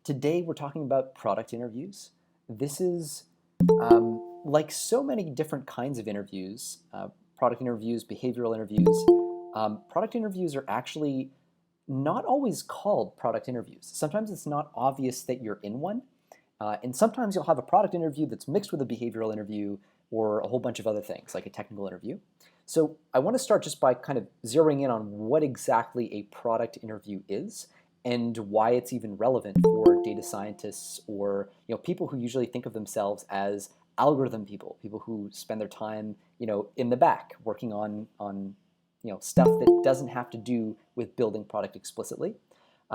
Today we're talking about product interviews. This is like so many different kinds of interviews, product interviews, behavioral interviews. Product interviews are actually not always called product interviews. Sometimes it's not obvious that you're in one. And sometimes you'll have a product interview that's mixed with a behavioral interview or a whole bunch of other things like a technical interview. So I want to start just by kind of zeroing in on what exactly a product interview is and why it's even relevant for data scientists or people who usually think of themselves as algorithm people, people who spend their time in the back working on stuff that doesn't have to do with building product explicitly.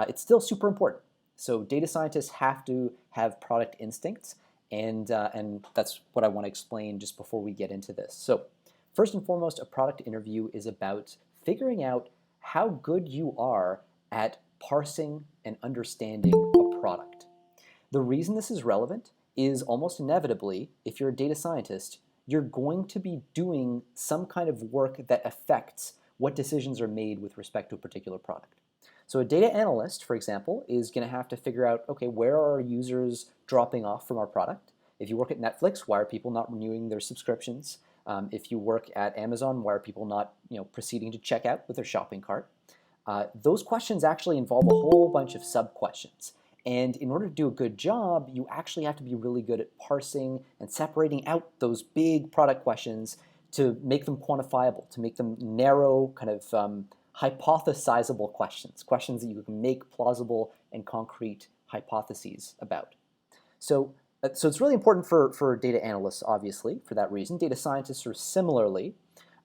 It's still super important. So data scientists have to have product instincts, and that's what I want to explain just before we get into this. So first and foremost, a product interview is about figuring out how good you are at parsing and understanding a product. The reason this is relevant is almost inevitably, if you're a data scientist, you're going to be doing some kind of work that affects what decisions are made with respect to a particular product. So a data analyst, for example, is going to have to figure out, okay, where are our users dropping off from our product? If you work at Netflix, why are people not renewing their subscriptions? If you work at Amazon, why are people not proceeding to check out with their shopping cart? Those questions actually involve a whole bunch of sub-questions. And in order to do a good job, you actually have to be really good at parsing and separating out those big product questions to make them quantifiable, to make them narrow, kind of hypothesizable questions, questions that you can make plausible and concrete hypotheses about. So it's really important for data analysts, obviously, for that reason. Data scientists are similarly.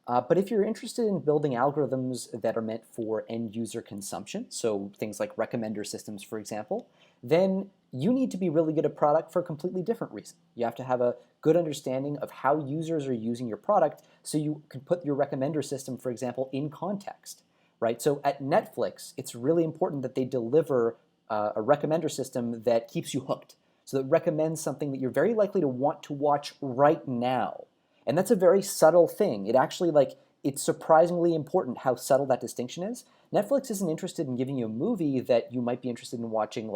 But if you're interested in building algorithms that are meant for end user consumption, so things like recommender systems, for example, then you need to be really good at product for a completely different reason. You have to have a good understanding of how users are using your product so you can put your recommender system, for example, in context, right? So at Netflix, it's really important that they deliver a recommender system that keeps you hooked, so that recommends something that you're very likely to want to watch right now. And that's a very subtle thing. It actually, it's surprisingly important how subtle that distinction is. Netflix isn't interested in giving you a movie that you might be interested in watching,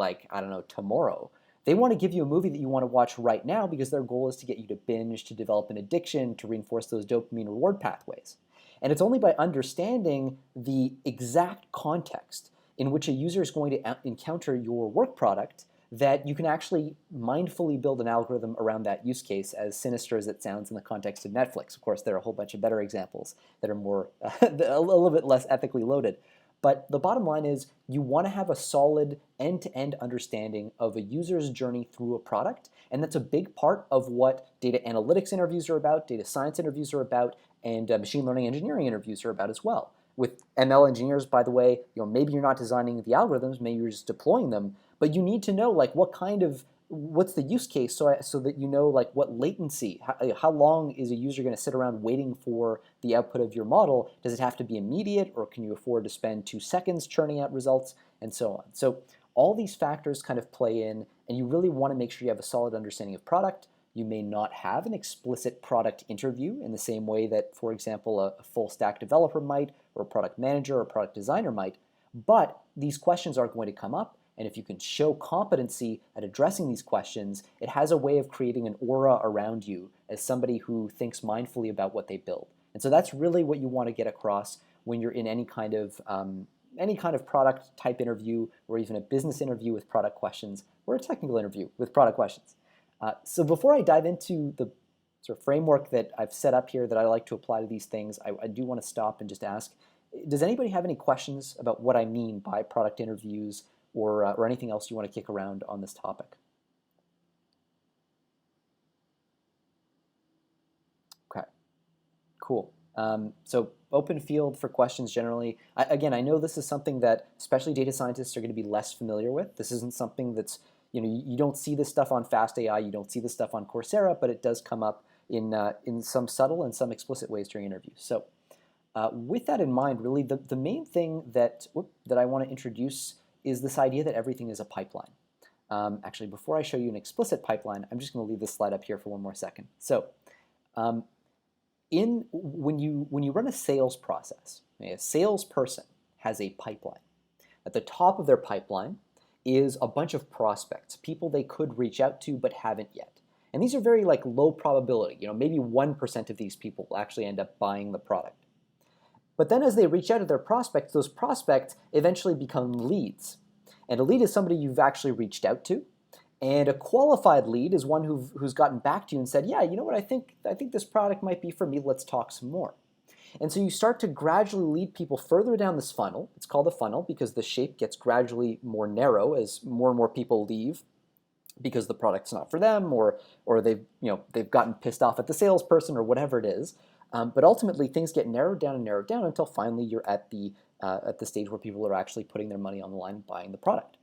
tomorrow. They want to give you a movie that you want to watch right now because their goal is to get you to binge, to develop an addiction, to reinforce those dopamine reward pathways. And it's only by understanding the exact context in which a user is going to encounter your work product that you can actually mindfully build an algorithm around that use case, as sinister as it sounds in the context of Netflix. Of course, there are a whole bunch of better examples that are more, a little bit less ethically loaded. But the bottom line is you want to have a solid end-to-end understanding of a user's journey through a product, and that's a big part of what data analytics interviews are about, data science interviews are about, and machine learning engineering interviews are about as well. With ML engineers, by the way, maybe you're not designing the algorithms, maybe you're just deploying them, but you need to know what's the use case so that you know what latency, how long is a user going to sit around waiting for the output of your model? Does it have to be immediate, or can you afford to spend 2 seconds churning out results, and so on? So all these factors kind of play in, and you really want to make sure you have a solid understanding of product. You may not have an explicit product interview in the same way that, for example, a full stack developer might, or a product manager or a product designer might, but these questions are going to come up, and if you can show competency at addressing these questions, it has a way of creating an aura around you as somebody who thinks mindfully about what they build. And so that's really what you want to get across when you're in any kind of product type interview, or even a business interview with product questions, or a technical interview with product questions. So before I dive into the sort of framework that I've set up here that I like to apply to these things, I do want to stop and just ask, does anybody have any questions about what I mean by product interviews, or anything else you want to kick around on this topic? Okay, cool. So open field for questions generally. Again, I know this is something that especially data scientists are going to be less familiar with. This isn't something that's, you don't see this stuff on Fast AI, you don't see this stuff on Coursera, but it does come up in some subtle and some explicit ways during interviews. So with that in mind, really the main thing that I want to introduce is this idea that everything is a pipeline. Actually, before I show you an explicit pipeline, I'm just going to leave this slide up here for one more second. So when you run a sales process, a salesperson has a pipeline. At the top of their pipeline is a bunch of prospects, people they could reach out to but haven't yet. And these are very like low probability. Maybe 1% of these people will actually end up buying the product. But then as they reach out to their prospects, those prospects eventually become leads. And a lead is somebody you've actually reached out to. And a qualified lead is one who's gotten back to you and said, yeah, you know what, I think this product might be for me, let's talk some more. And so you start to gradually lead people further down this funnel. It's called a funnel because the shape gets gradually more narrow as more and more people leave because the product's not for them, or they've gotten pissed off at the salesperson or whatever it is. But ultimately, things get narrowed down until finally you're at the stage where people are actually putting their money on the line and buying the product.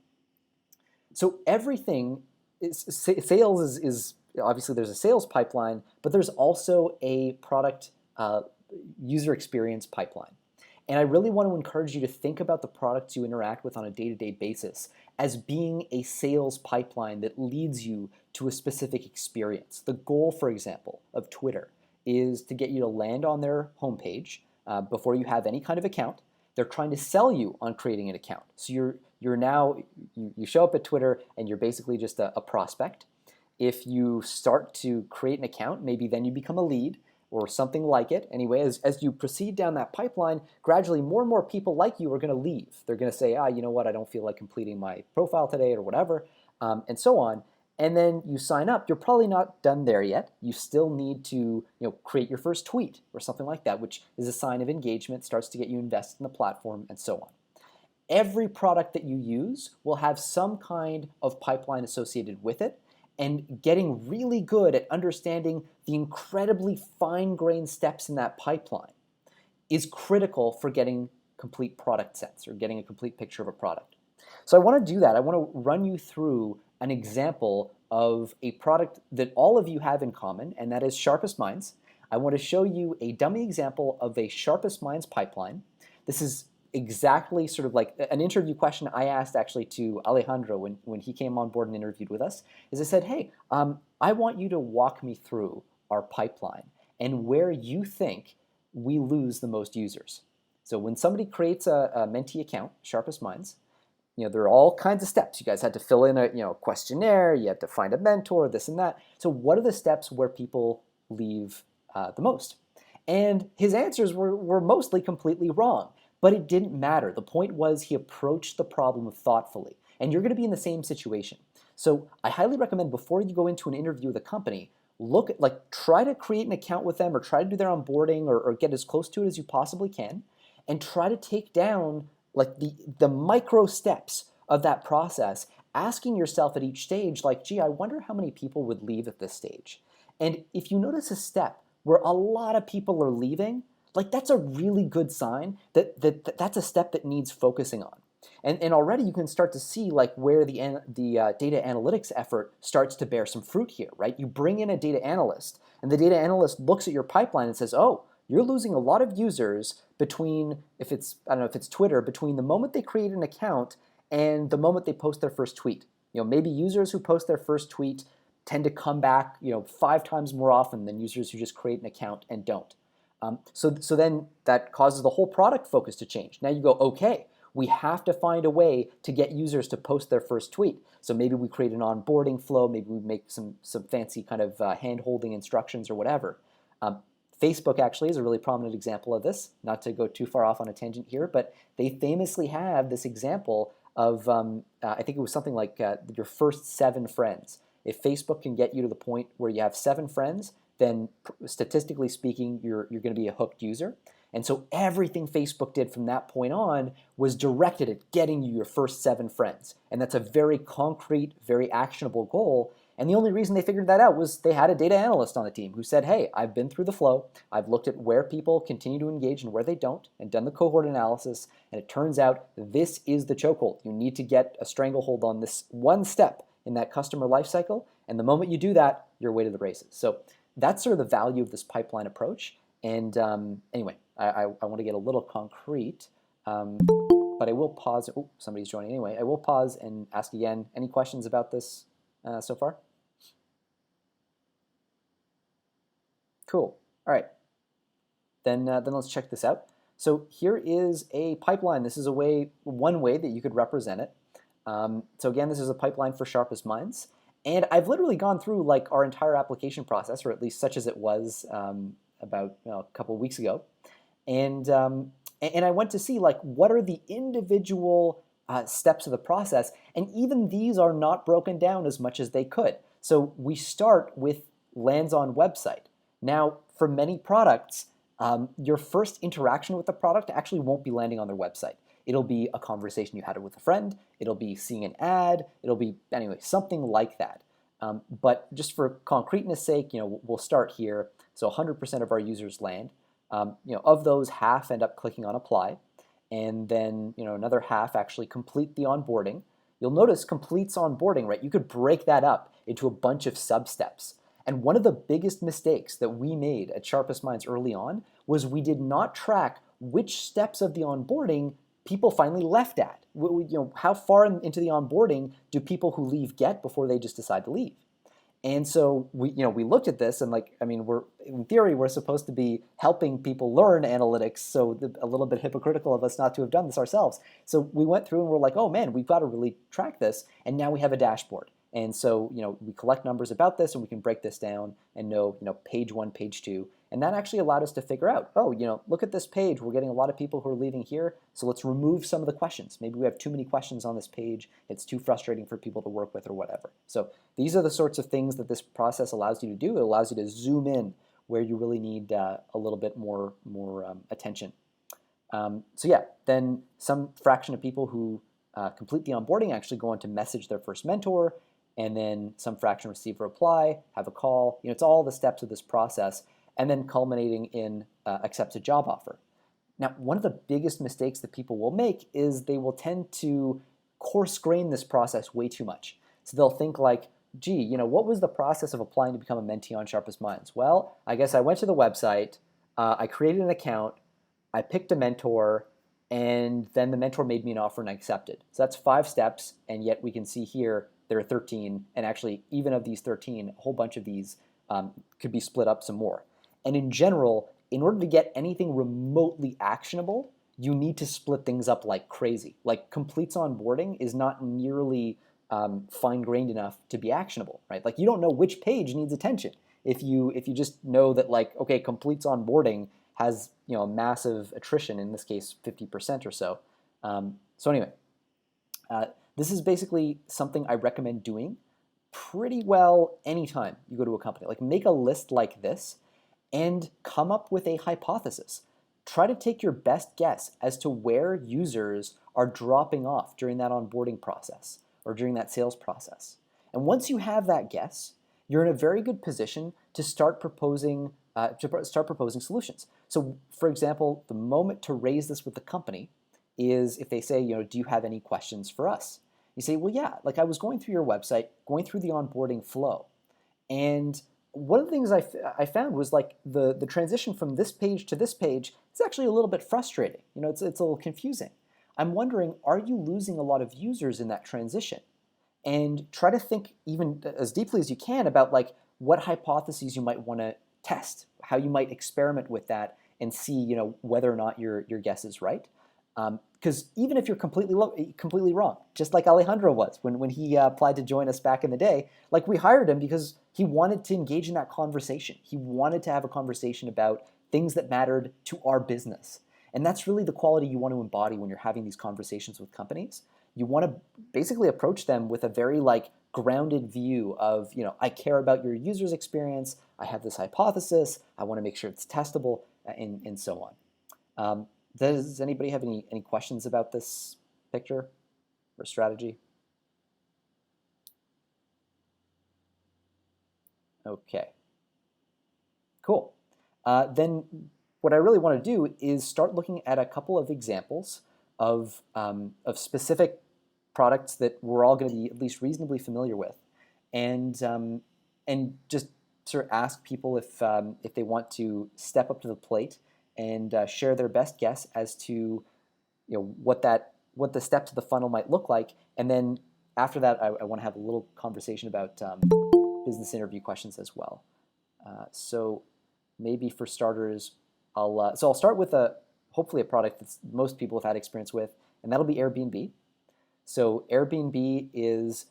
So everything sales is obviously there's a sales pipeline, but there's also a product user experience pipeline. And I really want to encourage you to think about the products you interact with on a day-to-day basis as being a sales pipeline that leads you to a specific experience. The goal, for example, of Twitter is to get you to land on their homepage before you have any kind of account. They're trying to sell you on creating an account. So you show up at Twitter and you're basically just a prospect. If you start to create an account, maybe then you become a lead or something like it. Anyway, as you proceed down that pipeline, gradually more and more people like you are going to leave. They're going to say, you know what, I don't feel like completing my profile today or whatever, and so on. And then you sign up. You're probably not done there yet. You still need to create your first tweet or something like that, which is a sign of engagement, starts to get you invested in the platform, and so on. Every product that you use will have some kind of pipeline associated with it, and getting really good at understanding the incredibly fine-grained steps in that pipeline is critical for getting complete product sets or getting a complete picture of a product. So I want to do that. I want to run you through an example of a product that all of you have in common, and that is Sharpest Minds. I want to show you a dummy example of a Sharpest Minds pipeline. This is exactly sort of like an interview question I asked actually to Alejandro when he came on board and interviewed with us, is I said, hey, I want you to walk me through our pipeline and where you think we lose the most users. So when somebody creates a mentee account, Sharpest Minds, there are all kinds of steps. You guys had to fill in a questionnaire, you had to find a mentor, this and that. So what are the steps where people leave the most? And his answers were mostly completely wrong. But it didn't matter. The point was he approached the problem thoughtfully. And you're going to be in the same situation. So I highly recommend before you go into an interview with a company, try to create an account with them or try to do their onboarding or get as close to it as you possibly can, and try to take down the micro steps of that process, asking yourself at each stage, gee, I wonder how many people would leave at this stage. And if you notice a step where a lot of people are leaving, that's a really good sign that's a step that needs focusing on. And already you can start to see where the data analytics effort starts to bear some fruit here, right? You bring in a data analyst, and the data analyst looks at your pipeline and says, oh, you're losing a lot of users between, if it's Twitter, between the moment they create an account and the moment they post their first tweet. Maybe users who post their first tweet tend to come back 5 times more often than users who just create an account and don't. So then that causes the whole product focus to change. Now you go, okay, we have to find a way to get users to post their first tweet. So maybe we create an onboarding flow, maybe we make some fancy kind of hand-holding instructions or whatever. Facebook actually is a really prominent example of this, not to go too far off on a tangent here, but they famously have this example of, I think it was something like your first 7 friends. If Facebook can get you to the point where you have 7 friends, then statistically speaking, you're going to be a hooked user. And so everything Facebook did from that point on was directed at getting you your first 7 friends. And that's a very concrete, very actionable goal. And the only reason they figured that out was they had a data analyst on the team who said, hey, I've been through the flow. I've looked at where people continue to engage and where they don't, and done the cohort analysis. And it turns out this is the chokehold. You need to get a stranglehold on this one step in that customer lifecycle. And the moment you do that, you're away to the races. So that's sort of the value of this pipeline approach. And anyway, I want to get a little concrete, but I will pause. Oh, somebody's joining anyway. I will pause and ask again, any questions about this so far? Cool. All right. Then let's check this out. So here is a pipeline. This is one way that you could represent it. So again, this is a pipeline for Sharpest Minds. And I've literally gone through like our entire application process, or at least such as it was about a couple of weeks ago. And I went to see like what are the individual steps of the process, and even these are not broken down as much as they could. So we start with lands on website. Now, for many products, your first interaction with the product actually won't be landing on their website. It'll be a conversation you had with a friend. It'll be seeing an ad. It'll be, anyway, something like that. But just for concreteness sake, we'll start here. So 100% of our users land. Of those, half end up clicking on apply, and then another half actually complete the onboarding. You'll notice completes onboarding, right? You could break that up into a bunch of sub-steps. And one of the biggest mistakes that we made at Sharpest Minds early on was we did not track which steps of the onboarding people finally left at. How far into the onboarding do people who leave get before they just decide to leave? And so we looked at this, and we're in theory we're supposed to be helping people learn analytics. So a little bit hypocritical of us not to have done this ourselves. So we went through and we're like, oh man, we've got to really track this. And now we have a dashboard. And so we collect numbers about this, and we can break this down and know page 1, page 2. And that actually allowed us to figure out, look at this page. We're getting a lot of people who are leaving here. So let's remove some of the questions. Maybe we have too many questions on this page. It's too frustrating for people to work with or whatever. So these are the sorts of things that this process allows you to do. It allows you to zoom in where you really need a little bit more attention. So yeah, then some fraction of people who complete the onboarding actually go on to message their first mentor, and then some fraction receive a reply, have a call. It's all the steps of this process, and then culminating in accepts a job offer. Now, one of the biggest mistakes that people will make is they will tend to coarse grain this process way too much. So they'll think like, gee, what was the process of applying to become a mentee on Sharpest Minds? Well, I guess I went to the website, I created an account, I picked a mentor, and then the mentor made me an offer and I accepted. So that's 5 steps, and yet we can see here there are 13, and actually even of these 13, a whole bunch of these could be split up some more. And in general, in order to get anything remotely actionable, you need to split things up like crazy. Like completes onboarding is not nearly fine-grained enough to be actionable, right? Like you don't know which page needs attention. If you just know that like, okay, completes onboarding has a massive attrition, in this case 50% or so. So anyway, this is basically something I recommend doing pretty well anytime you go to a company. Like make a list like this and come up with a hypothesis. Try to take your best guess as to where users are dropping off during that onboarding process or during that sales process. And once you have that guess, you're in a very good position to start proposing solutions. So, for example, the moment to raise this with the company is if they say, do you have any questions for us? You say, well, yeah, like I was going through your website, going through the onboarding flow, and one of the things I found was like the transition from this page to this page is actually a little bit frustrating. It's a little confusing. I'm wondering, are you losing a lot of users in that transition? And try to think even as deeply as you can about like what hypotheses you might want to test, how you might experiment with that and see whether or not your guess is right. Because even if you're completely wrong, just like Alejandro was when he applied to join us back in the day, like we hired him because he wanted to engage in that conversation. He wanted to have a conversation about things that mattered to our business. And that's really the quality you want to embody when you're having these conversations with companies. You want to basically approach them with a very like grounded view of, I care about your user's experience, I have this hypothesis, I want to make sure it's testable, and so on. Does anybody have any questions about this picture or strategy? Okay, cool. Then what I really want to do is start looking at a couple of examples of specific products that we're all going to be at least reasonably familiar with, and just sort of ask people if they want to step up to the plate and share their best guess as to what the steps of the funnel might look like, and then after that I want to have a little conversation about business interview questions as well. So maybe for starters, I'll start with hopefully a product that most people have had experience with, and that'll be Airbnb. So Airbnb is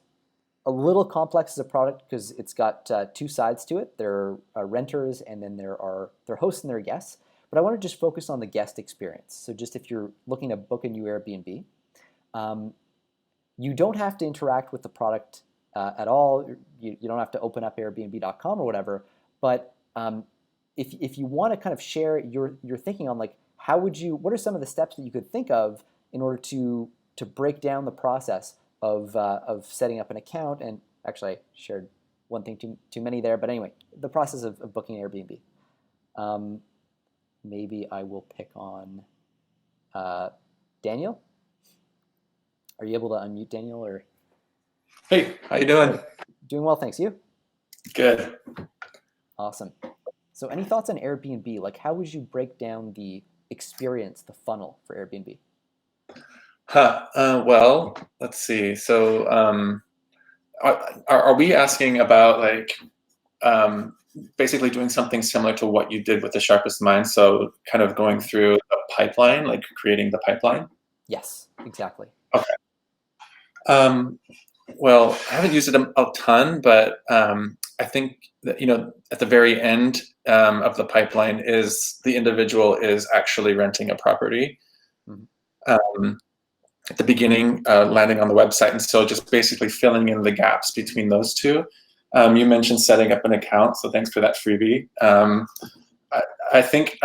a little complex as a product because it's got two sides to it. There are renters, and then there are hosts and there are guests. But I want to just focus on the guest experience. So just if you're looking to book a new Airbnb, um, you don't have to interact with the product at all. You don't have to open up Airbnb.com or whatever. But if you want to kind of share your thinking on like what are some of the steps that you could think of in order to break down the process of setting up an account. And actually, I shared one thing too many there. But anyway, the process of booking Airbnb. Maybe I will pick on Daniel. Are you able to unmute Daniel? Or Hey, how you doing? Doing well, thanks. You? Good. Awesome. So any thoughts on Airbnb? Like how would you break down the experience, the funnel for Airbnb? Well, let's see. So, are we asking about like basically doing something similar to what you did with the Sharpest Mind? So, kind of going through a pipeline, like creating the pipeline? Yes, exactly. Okay. Um, well, I haven't used it a ton, but I think that, at the very end of the pipeline is the individual is actually renting a property. Mhm. At the beginning, landing on the website, and so just basically filling in the gaps between those two. You mentioned setting up an account, so thanks for that freebie. I think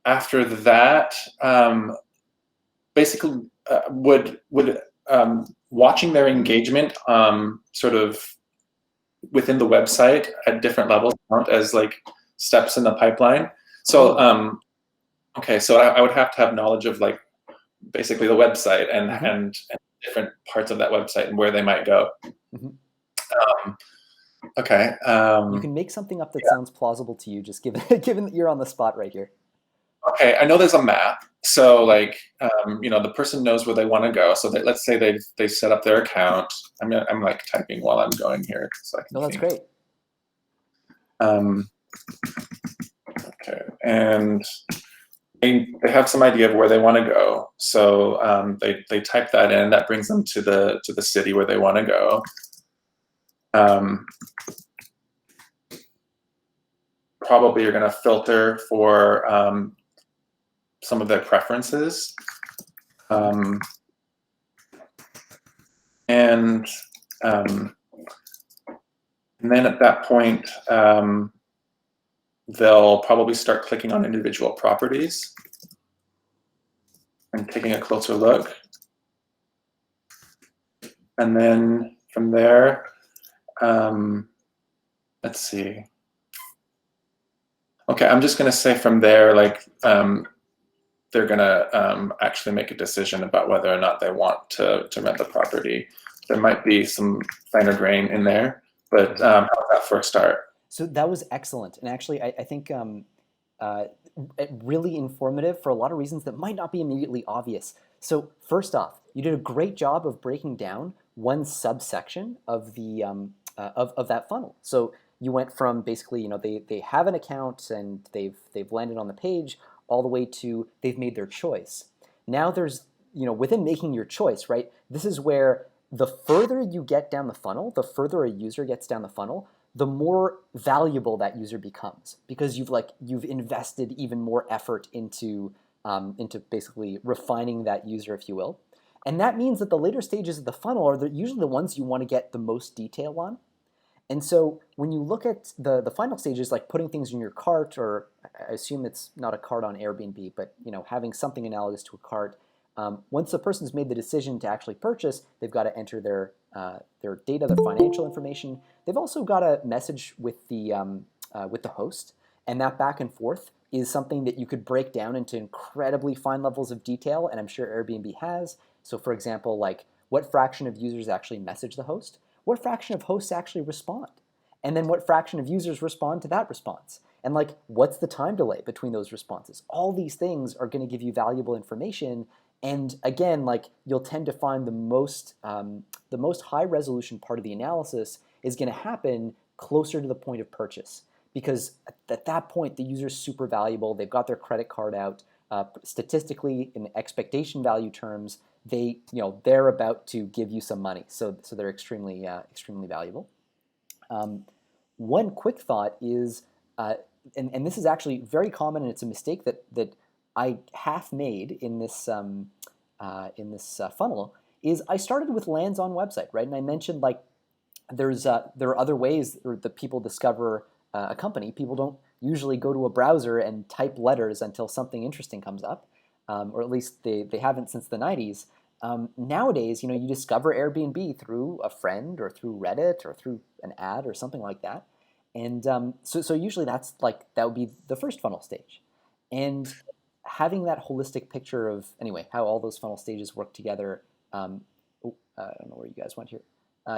after that, basically would watching their engagement sort of within the website at different levels count as like steps in the pipeline. So okay, so I would have to have knowledge of like basically the website and different parts of that website and where they might go. Mm-hmm. Okay. You can make something up that sounds plausible to you, just given that you're on the spot right here. Okay, I know there's a map, so like the person knows where they want to go. So that, let's say they've set up their account. I'm like typing while I'm going here, so I can No, that's think. great. Okay, and they have some idea of where they want to go, so they type that in. That brings them to the city where they want to go. Probably you're going to filter for some of their preferences, and then at that point they'll probably start clicking on individual properties and taking a closer look. And then from there, let's see. Okay, I'm just going to say from there, like they're going to actually make a decision about whether or not they want to rent the property. There might be some finer grain in there, but how's that for a start? So that was excellent, and actually, I think really informative for a lot of reasons that might not be immediately obvious. So first off, you did a great job of breaking down one subsection of the of that funnel. So you went from basically, they have an account and they've landed on the page, all the way to they've made their choice. Now there's, within making your choice, right? This is where the further you get down the funnel, the further a user gets down the funnel, the more valuable that user becomes, because you've invested even more effort into basically refining that user, if you will. And that means that the later stages of the funnel are usually the ones you want to get the most detail on. And so when you look at the final stages, like putting things in your cart, or I assume it's not a cart on Airbnb, but having something analogous to a cart, once the person's made the decision to actually purchase, they've got to enter their data, their financial information. They've also got a message with the host, and that back and forth is something that you could break down into incredibly fine levels of detail, and I'm sure Airbnb has. So for example, like what fraction of users actually message the host? What fraction of hosts actually respond? And then what fraction of users respond to that response? And like, what's the time delay between those responses? All these things are going to give you valuable information. And again, like you'll tend to find the most high resolution part of the analysis is going to happen closer to the point of purchase, because at that point the user is super valuable. They've got their credit card out. Statistically, in expectation value terms, they're about to give you some money, so they're extremely valuable. One quick thought is, and this is actually very common, and it's a mistake that I half made in this funnel, is I started with lands on website, right? And I mentioned like there are other ways that people discover a company. People don't usually go to a browser and type letters until something interesting comes up, or at least they haven't since the 90s. Nowadays, you discover Airbnb through a friend or through Reddit or through an ad or something like that. And so usually that would be the first funnel stage. And having that holistic picture of, anyway, how all those funnel stages work together, I don't know where you guys went here,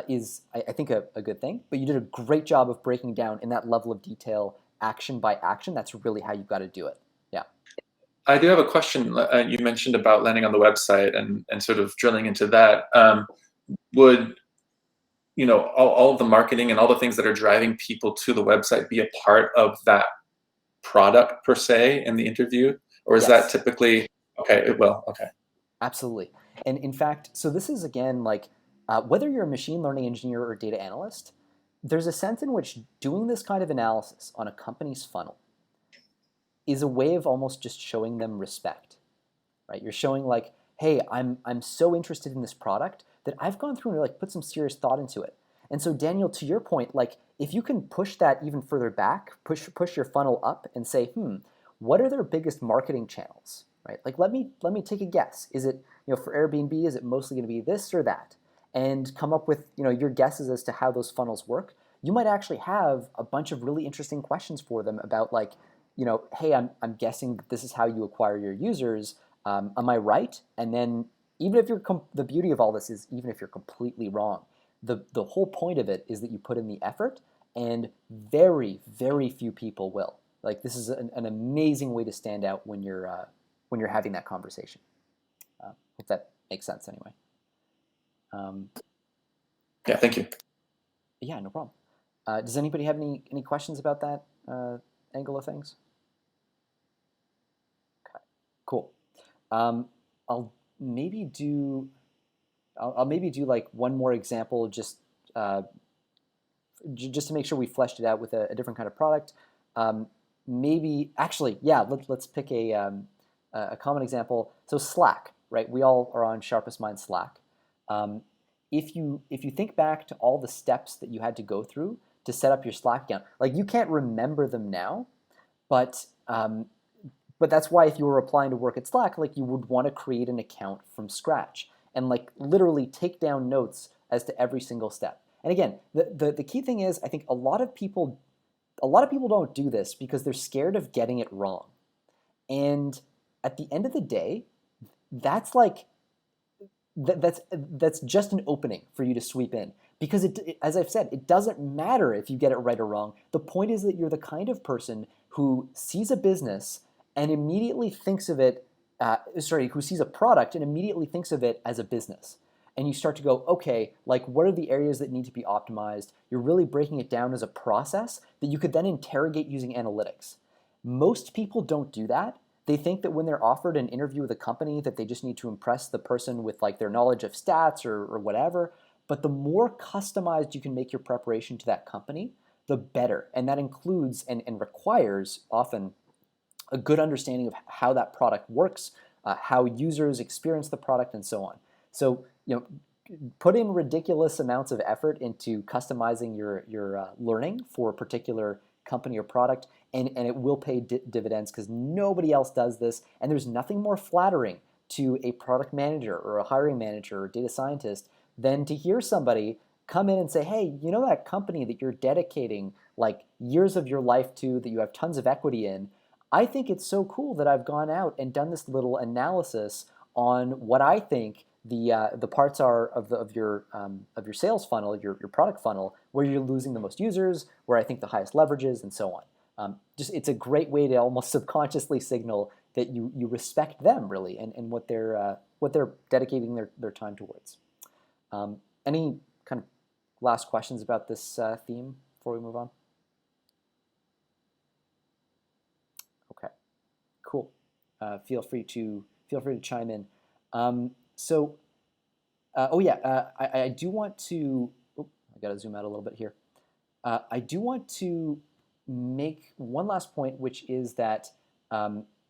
is, I think, a good thing. But you did a great job of breaking down in that level of detail, action by action. That's really how you've got to do it. Yeah. I do have a question. You mentioned about landing on the website and sort of drilling into that. Would all of the marketing and all the things that are driving people to the website be a part of that product per se in the interview, or is that Yes. typically okay? It will. Okay. Absolutely. And in fact, so this is again like whether you're a machine learning engineer or data analyst, there's a sense in which doing this kind of analysis on a company's funnel is a way of almost just showing them respect, right? You're showing like, hey, I'm so interested in this product that I've gone through and like put some serious thought into it. And so Daniel, to your point, like if you can push that even further back, push your funnel up and say, what are their biggest marketing channels, right? Like let me take a guess. Is it, for Airbnb, is it mostly going to be this or that? And come up with, your guesses as to how those funnels work. You might actually have a bunch of really interesting questions for them about like, hey, I'm guessing that this is how you acquire your users. Am I right? And then even if the beauty of all this is even if you're completely wrong, the whole point of it is that you put in the effort, and very, very few people will. Like this is an amazing way to stand out when you're having that conversation. If that makes sense, anyway. Yeah. Thank you. Yeah, no problem. Does anybody have any questions about that angle of things? Okay, cool. I'll maybe do like one more example, just to make sure we fleshed it out with a different kind of product. Maybe actually, yeah. Let's pick a common example. So Slack, right? We all are on Sharpest Mind Slack. If you think back to all the steps that you had to go through to set up your Slack account, like you can't remember them now, but that's why if you were applying to work at Slack, like you would want to create an account from scratch and like literally take down notes as to every single step. And again, the key thing is I think a lot of people don't do this because they're scared of getting it wrong. And at the end of the day, that's like that's just an opening for you to sweep in, because as I've said, it doesn't matter if you get it right or wrong. The point is that you're the kind of person who sees a business and immediately thinks of it, who sees a product and immediately thinks of it as a business. And you start to go, okay, like what are the areas that need to be optimized? You're really breaking it down as a process that you could then interrogate using analytics. Most people don't do that. They think that when they're offered an interview with a company that they just need to impress the person with like their knowledge of stats or whatever. But the more customized you can make your preparation to that company, the better. And that includes and requires often a good understanding of how that product works, how users experience the product, and so on. So, put in ridiculous amounts of effort into customizing your learning for a particular company or product, and it will pay dividends because nobody else does this. And there's nothing more flattering to a product manager or a hiring manager or data scientist than to hear somebody come in and say, hey, that company that you're dedicating like years of your life to, that you have tons of equity in, I think it's so cool that I've gone out and done this little analysis on what I think the parts are of your sales funnel, your product funnel, where you're losing the most users, where I think the highest leverage is, and so on. Just it's a great way to almost subconsciously signal that you respect them really and what they're dedicating their time towards. Any kind of last questions about this theme before we move on? Okay, cool. Feel free to chime in. So, oh yeah, I do want to. Oh, I got to zoom out a little bit here. I do want to make one last point, which is that,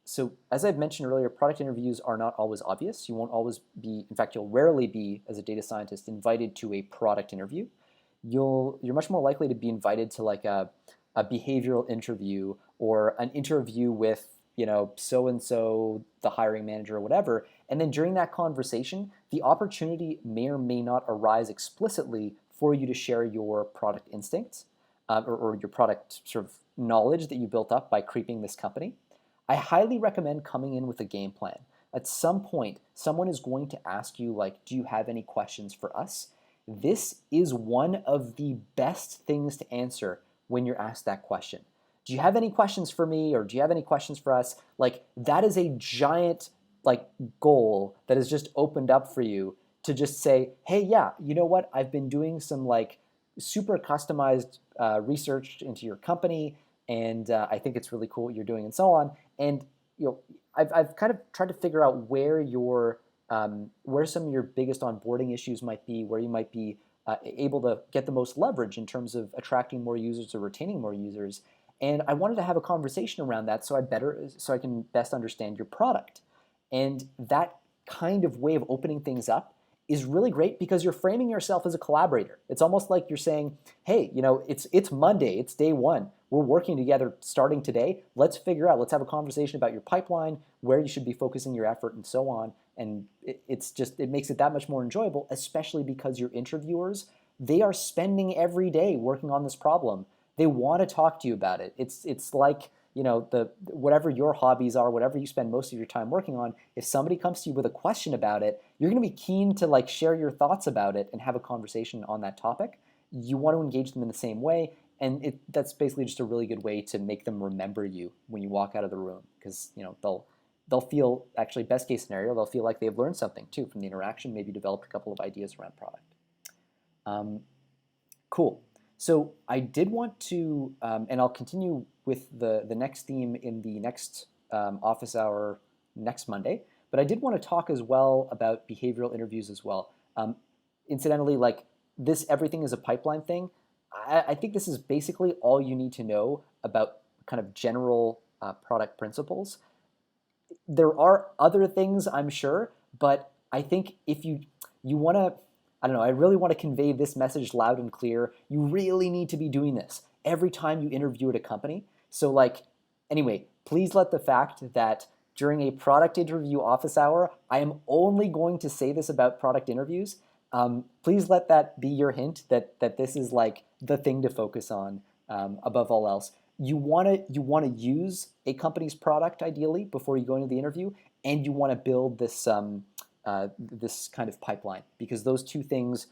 so as I've mentioned earlier, product interviews are not always obvious. You won't always be, in fact, you'll rarely be, as a data scientist, invited to a product interview. You're much more likely to be invited to like a behavioral interview or an interview with, so and so, the hiring manager or whatever. And then during that conversation, the opportunity may or may not arise explicitly for you to share your product instincts, or your product sort of knowledge that you built up by creeping this company. I highly recommend coming in with a game plan. At some point, someone is going to ask you, like, do you have any questions for us? This is one of the best things to answer when you're asked that question. Do you have any questions for me, or do you have any questions for us? Like, that is a giant, like, goal that has just opened up for you to just say, hey, yeah, you know what? I've been doing some like super customized research into your company, and I think it's really cool what you're doing, and so on. And I've kind of tried to figure out where some of your biggest onboarding issues might be, where you might be able to get the most leverage in terms of attracting more users or retaining more users. And I wanted to have a conversation around that so I can best understand your product. And that kind of way of opening things up is really great because you're framing yourself as a collaborator. It's almost like you're saying, hey, it's Monday, it's day one. We're working together starting today. Let's have a conversation about your pipeline, where you should be focusing your effort, and so on. And it makes it that much more enjoyable, especially because your interviewers, they are spending every day working on this problem. They want to talk to you about it. It's like, the whatever your hobbies are, whatever you spend most of your time working on, if somebody comes to you with a question about it, you're going to be keen to like share your thoughts about it and have a conversation on that topic. You want to engage them in the same way, and that's basically just a really good way to make them remember you when you walk out of the room, because they'll feel, actually, best case scenario, they'll feel like they've learned something too from the interaction, maybe developed a couple of ideas around product. Cool. So I did want to, and I'll continue with the next theme in the next office hour next Monday, but I did want to talk as well about behavioral interviews as well. Incidentally, like, this everything is a pipeline thing, I think this is basically all you need to know about kind of general product principles. There are other things, I'm sure, but I think if you want to, I don't know, I really want to convey this message loud and clear. You really need to be doing this every time you interview at a company. So, like, anyway, please let the fact that during a product interview office hour, I am only going to say this about product interviews. Please let that be your hint that this is like the thing to focus on above all else. You want to use a company's product ideally before you go into the interview, and you want to build this this kind of pipeline, because those two things,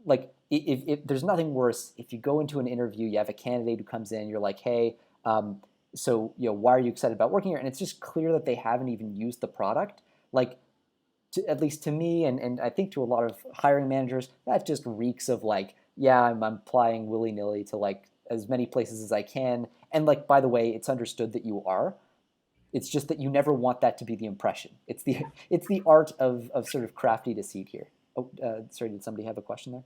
like, if there's nothing worse if you go into an interview, you have a candidate who comes in, you're like, hey, so why are you excited about working here? And it's just clear that they haven't even used the product. Like, at least to me, and I think to a lot of hiring managers, that just reeks of like, yeah, I'm applying willy-nilly to like as many places as I can. And like, by the way, it's understood that you are. It's just that you never want that to be the impression. It's the art of sort of crafty deceit here. Oh, sorry, did somebody have a question there?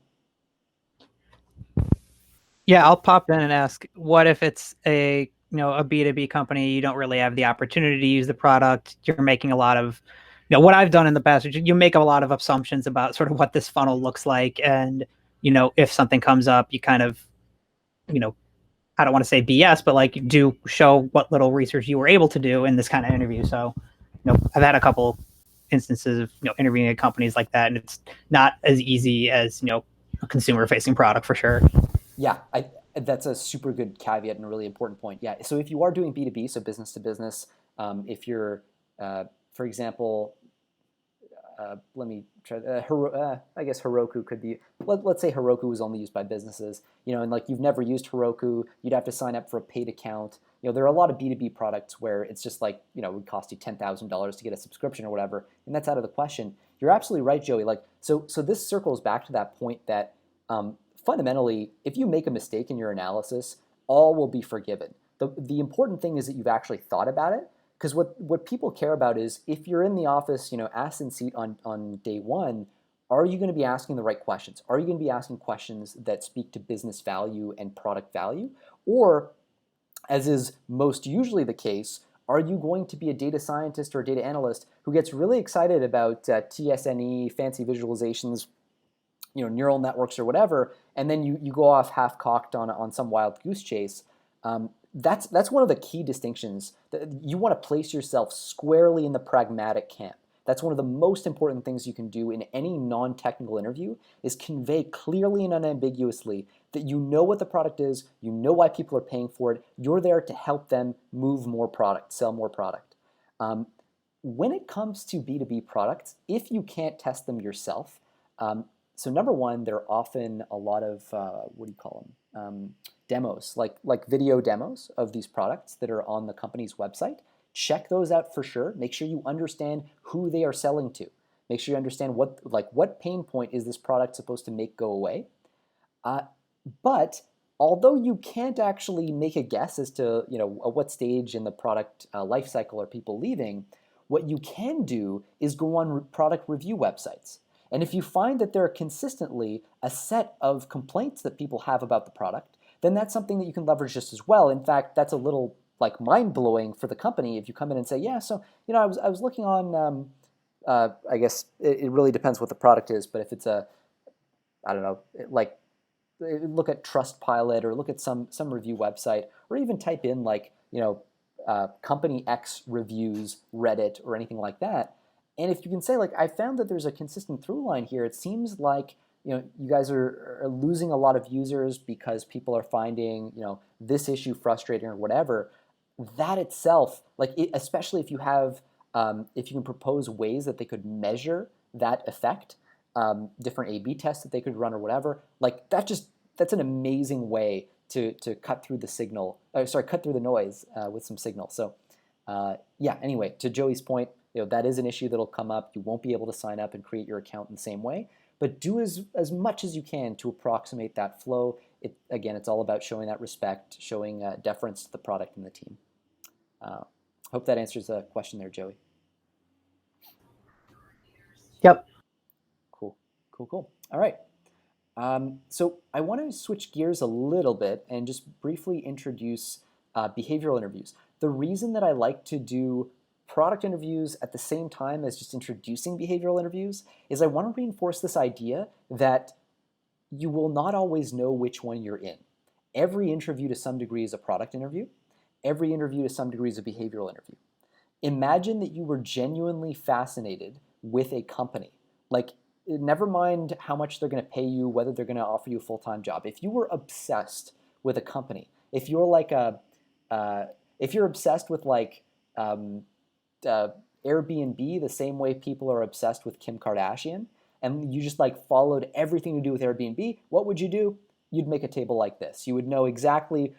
Yeah, I'll pop in and ask, what if it's a B2B company, you don't really have the opportunity to use the product, you're making a lot of, what I've done in the past, you make a lot of assumptions about sort of what this funnel looks like, and if something comes up, you kind of, I don't want to say BS, but like, do show what little research you were able to do in this kind of interview. So, I've had a couple instances of interviewing at companies like that, and it's not as easy as a consumer facing product for sure. Yeah, that's a super good caveat and a really important point. Yeah, so if you are doing B2B, so business to business, if you're, for example, let me try. I guess Heroku could be. Let's say Heroku is only used by businesses, and like you've never used Heroku, you'd have to sign up for a paid account. There are a lot of B2B products where it's just like, it would cost you $10,000 to get a subscription or whatever, and that's out of the question. You're absolutely right, Joey. Like, so this circles back to that point that fundamentally, if you make a mistake in your analysis, all will be forgiven. The important thing is that you've actually thought about it. Because what people care about is if you're in the office, ass in seat on day one, are you going to be asking the right questions? Are you going to be asking questions that speak to business value and product value? Or, as is most usually the case, are you going to be a data scientist or a data analyst who gets really excited about TSNE, fancy visualizations, neural networks or whatever, and then you go off half-cocked on some wild goose chase? That's one of the key distinctions. You want to place yourself squarely in the pragmatic camp. That's one of the most important things you can do in any non-technical interview, is convey clearly and unambiguously that you know what the product is, you know why people are paying for it, you're there to help them move more product, sell more product. When it comes to B2B products, if you can't test them yourself, so number one, there are often a lot of, what do you call them, demos, like video demos of these products that are on the company's website. Check those out for sure. Make sure you understand who they are selling to. Make sure you understand what pain point is this product supposed to make go away. But although you can't actually make a guess as to at what stage in the product life cycle are people leaving, what you can do is go on product review websites. And if you find that there are consistently a set of complaints that people have about the product, then that's something that you can leverage just as well. In fact, that's a little mind-blowing for the company if you come in and say, yeah, so I was looking on, I guess it really depends what the product is, but if it's I don't know, look at Trustpilot or look at some review website, or even type in company X reviews, Reddit, or anything like that. And if you can say, I found that there's a consistent through line here, it seems like you guys are losing a lot of users because people are finding this issue frustrating or whatever. That itself, especially if you have, if you can propose ways that they could measure that effect, different A/B tests that they could run or whatever, that's an amazing way to cut through the signal. Cut through the noise with some signal. So, yeah. Anyway, to Joey's point, that is an issue that'll come up. You won't be able to sign up and create your account in the same way, but do as much as you can to approximate that flow. Again, it's all about showing that respect, showing deference to the product and the team. Hope that answers the question there, Joey. Yep. Cool. All right. So I want to switch gears a little bit and just briefly introduce behavioral interviews. The reason that I like to do product interviews at the same time as just introducing behavioral interviews is I want to reinforce this idea that you will not always know which one you're in. Every interview to some degree is a product interview. Every interview to some degree is a behavioral interview. Imagine that you were genuinely fascinated with a company. Never mind how much they're going to pay you, whether they're going to offer you a full-time job. If you were obsessed with a company, if you're if you're obsessed with Airbnb the same way people are obsessed with Kim Kardashian, and you just followed everything to do with Airbnb, what would you do? You'd make a table like this. You would know exactly,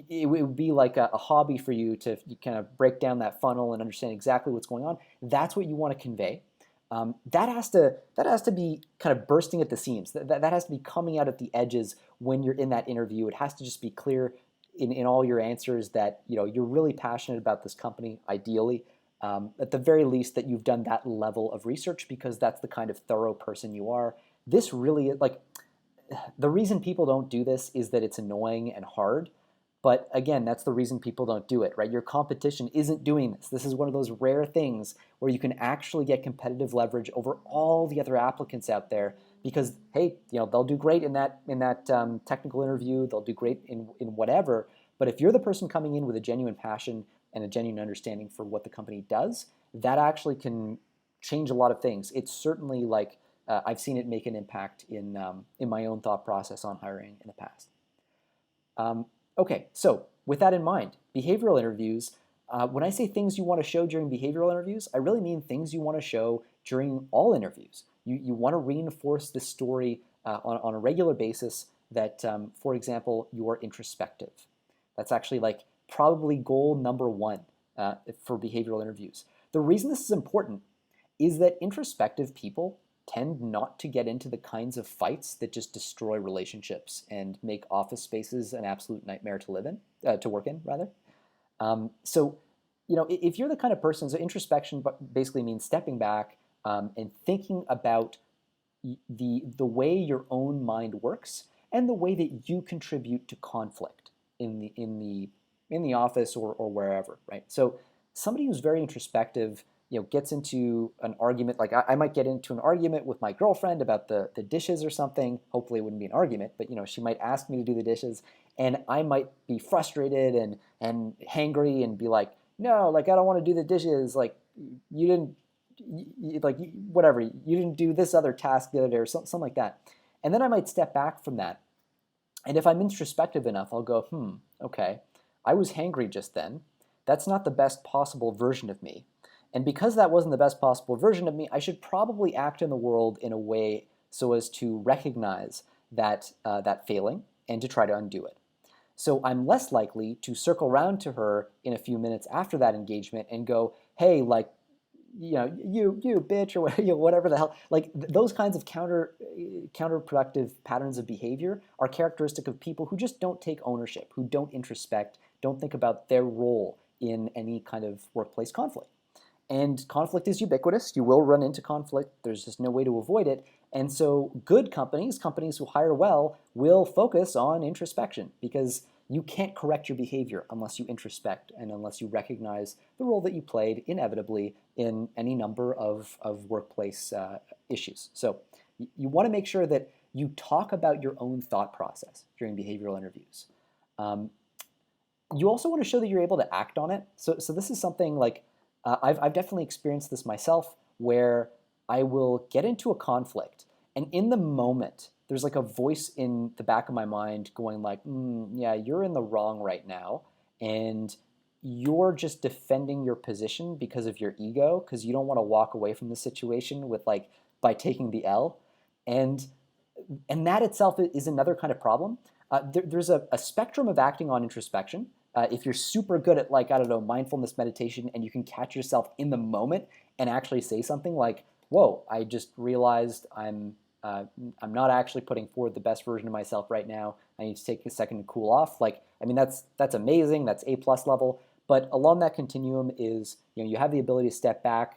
it would be a hobby for you to kind of break down that funnel and understand exactly what's going on. That's what you want to convey. That has to be kind of bursting at the seams. That has to be coming out at the edges when you're in that interview. It has to just be clear in all your answers that you're really passionate about this company, ideally. At the very least, that you've done that level of research, because that's the kind of thorough person you are. This really, the reason people don't do this is that it's annoying and hard. But again, that's the reason people don't do it, right? Your competition isn't doing this. This is one of those rare things where you can actually get competitive leverage over all the other applicants out there, because hey, they'll do great in that technical interview. They'll do great in whatever. But if you're the person coming in with a genuine passion and a genuine understanding for what the company does, that actually can change a lot of things. It's certainly I've seen it make an impact in my own thought process on hiring in the past. Okay, so with that in mind, behavioral interviews, when I say things you want to show during behavioral interviews, I really mean things you want to show during all interviews. You want to reinforce this story on a regular basis that, for example, you're introspective. That's actually probably goal number one for behavioral interviews. The reason this is important is that introspective people tend not to get into the kinds of fights that just destroy relationships and make office spaces an absolute nightmare to live in, to work in, rather. So if you're the kind of person, so introspection basically means stepping back and thinking about the way your own mind works and the way that you contribute to conflict in the office or wherever, right? So somebody who's very introspective, gets into an argument. Like I might get into an argument with my girlfriend about the dishes or something. Hopefully, it wouldn't be an argument, but she might ask me to do the dishes, and I might be frustrated and hangry and be like, no, like I don't want to do the dishes. Like you didn't, whatever, you didn't do this other task the other day or something like that. And then I might step back from that. And if I'm introspective enough, I'll go, okay, I was hangry just then. That's not the best possible version of me. And because that wasn't the best possible version of me, I should probably act in the world in a way so as to recognize that failing and to try to undo it. So I'm less likely to circle around to her in a few minutes after that engagement and go, hey, like, you bitch, or whatever the hell. Like those kinds of counterproductive patterns of behavior are characteristic of people who just don't take ownership, who don't introspect, don't think about their role in any kind of workplace conflict. And conflict is ubiquitous. You will run into conflict. There's just no way to avoid it. And so good companies who hire well, will focus on introspection, because you can't correct your behavior unless you introspect and unless you recognize the role that you played inevitably in any number of workplace issues. So you want to make sure that you talk about your own thought process during behavioral interviews. You also want to show that you're able to act on it. So this is something like, I've definitely experienced this myself, where I will get into a conflict, and in the moment, there's like a voice in the back of my mind going like, yeah, you're in the wrong right now, and you're just defending your position because of your ego, because you don't want to walk away from the situation by taking the L, and that itself is another kind of problem. There's a spectrum of acting on introspection. If you're super good at mindfulness meditation, and you can catch yourself in the moment and actually say something like, whoa, I just realized I'm not actually putting forward the best version of myself right now. I need to take a second to cool off. That's amazing. That's A+ level. But along that continuum is, you have the ability to step back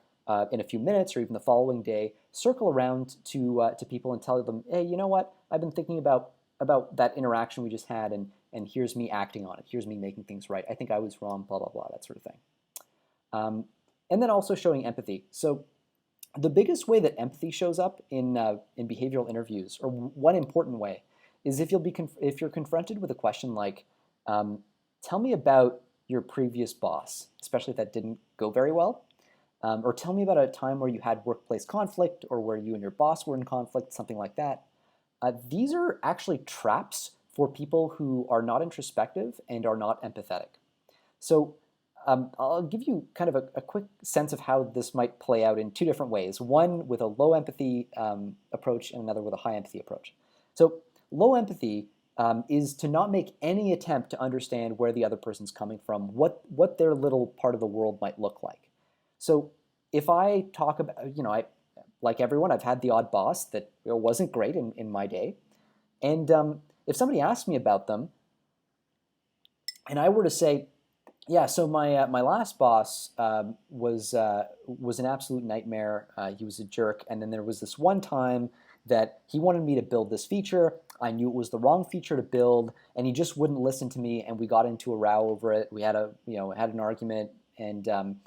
in a few minutes or even the following day, circle around to people and tell them, hey, you know what? I've been thinking about that interaction we just had, and here's me acting on it. Here's me making things right. I think I was wrong, blah, blah, blah, that sort of thing. And then also showing empathy. So the biggest way that empathy shows up in behavioral interviews, or one important way, is if you're confronted with a question like, tell me about your previous boss, especially if that didn't go very well, or tell me about a time where you had workplace conflict, or where you and your boss were in conflict, something like that. These are actually traps for people who are not introspective and are not empathetic. So I'll give you kind of a quick sense of how this might play out in two different ways, one with a low empathy approach and another with a high empathy approach. So low empathy is to not make any attempt to understand where the other person's coming from, what their little part of the world might look like. So if I talk about, like everyone, I've had the odd boss that wasn't great in my day. And if somebody asked me about them, and I were to say, yeah, so my last boss was an absolute nightmare. He was a jerk. And then there was this one time that he wanted me to build this feature. I knew it was the wrong feature to build, and he just wouldn't listen to me. And we got into a row over it. We had an argument, and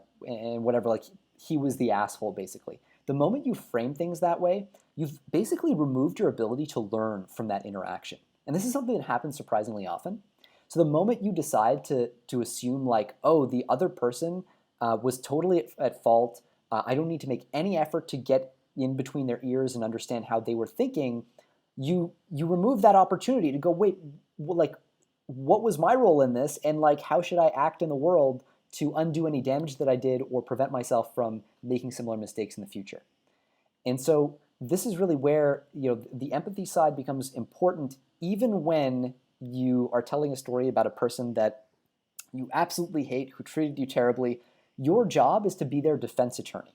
whatever. Like, he was the asshole, basically. The moment you frame things that way, you've basically removed your ability to learn from that interaction. And this is something that happens surprisingly often. So the moment you decide to assume like, oh, the other person was totally at fault, I don't need to make any effort to get in between their ears and understand how they were thinking, you remove that opportunity to go, wait, like, what was my role in this? And like, how should I act in the world to undo any damage that I did or prevent myself from making similar mistakes in the future? And so this is really where the empathy side becomes important, even when you are telling a story about a person that you absolutely hate, who treated you terribly. Your job is to be their defense attorney.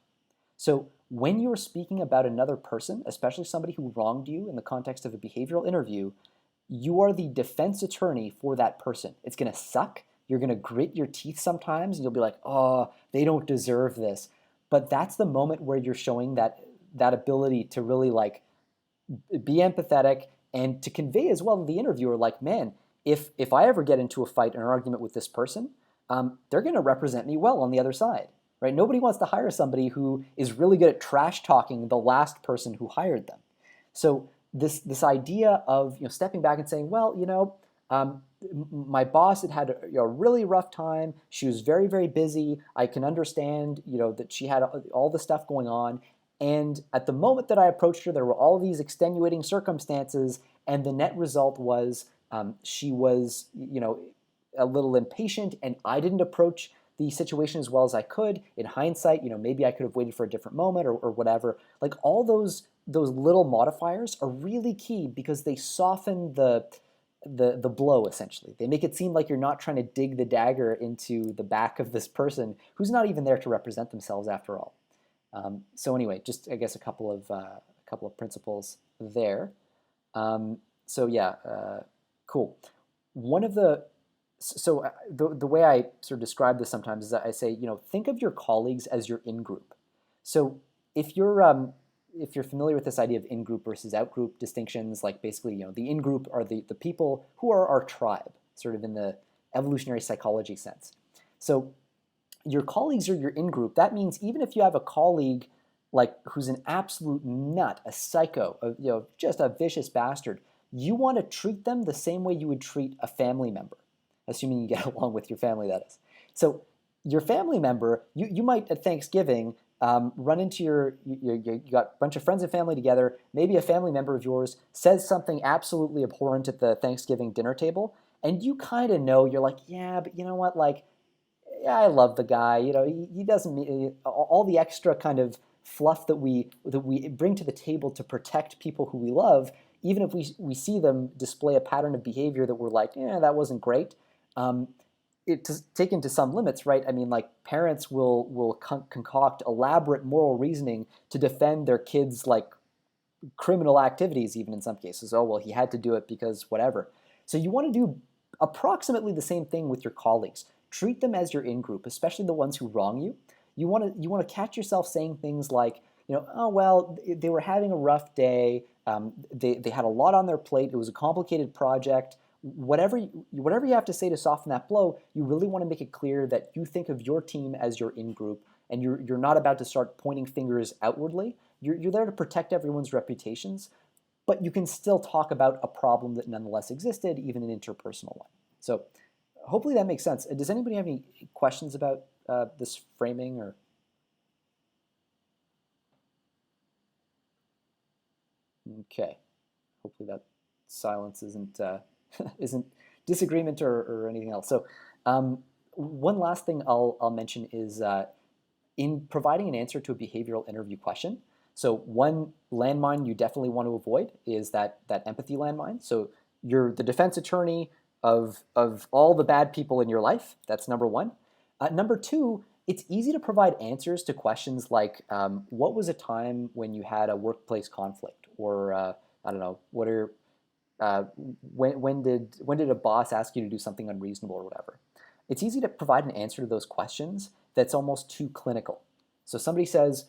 So when you're speaking about another person, especially somebody who wronged you in the context of a behavioral interview, you are the defense attorney for that person. It's going to suck You're going to grit your teeth sometimes and you'll be like, oh, they don't deserve this. But that's the moment where you're showing that ability to really like be empathetic and to convey as well to the interviewer, like, man, if I ever get into a fight or an argument with this person, they're going to represent me well on the other side, right? Nobody wants to hire somebody who is really good at trash talking the last person who hired them. So this idea of stepping back and saying, well, my boss had a really rough time. She was very, very busy. I can understand that she had all the stuff going on. And at the moment that I approached her, there were all these extenuating circumstances, and the net result was she was, a little impatient, and I didn't approach the situation as well as I could. In hindsight, maybe I could have waited for a different moment or whatever. Like all those little modifiers are really key because they soften the blow essentially. They make it seem like you're not trying to dig the dagger into the back of this person who's not even there to represent themselves after all. So anyway, just I guess a couple of principles there. So yeah, cool. One of the way I sort of describe this sometimes is that I say, think of your colleagues as your in-group. So if you're familiar with this idea of in-group versus out-group distinctions, like basically, the in-group are the people who are our tribe, sort of in the evolutionary psychology sense. So your colleagues are your in-group. That means even if you have a colleague like who's an absolute nut, a psycho, just a vicious bastard, you want to treat them the same way you would treat a family member, assuming you get along with your family, that is. So your family member, you might at Thanksgiving run into you got a bunch of friends and family together. Maybe a family member of yours says something absolutely abhorrent at the Thanksgiving dinner table, and you kind of know, you're like, yeah, but you know what, like, yeah, I love the guy. He doesn't all the extra kind of fluff that we bring to the table to protect people who we love. Even if we see them display a pattern of behavior that we're like, yeah, that wasn't great. It's taken to some limits, right? I mean, like parents will concoct elaborate moral reasoning to defend their kids' like criminal activities, even in some cases. Oh, well, he had to do it because whatever. So you want to do approximately the same thing with your colleagues. Treat them as your in-group, especially the ones who wrong you. You want to catch yourself saying things like, oh, well, they were having a rough day. They had a lot on their plate. It was a complicated project. Whatever you have to say to soften that blow, you really want to make it clear that you think of your team as your in-group, and you're not about to start pointing fingers outwardly. You're there to protect everyone's reputations, but you can still talk about a problem that nonetheless existed, even an interpersonal one. So hopefully that makes sense. Does anybody have any questions about this framing or? Okay, hopefully that silence isn't isn't disagreement or anything else. So one last thing I'll mention is in providing an answer to a behavioral interview question. So one landmine you definitely want to avoid is that empathy landmine. So you're the defense attorney of all the bad people in your life. That's number one. Number two, it's easy to provide answers to questions like, what was a time when you had a workplace conflict? Or I don't know, when did a boss ask you to do something unreasonable or whatever? It's easy to provide an answer to those questions that's almost too clinical. So somebody says,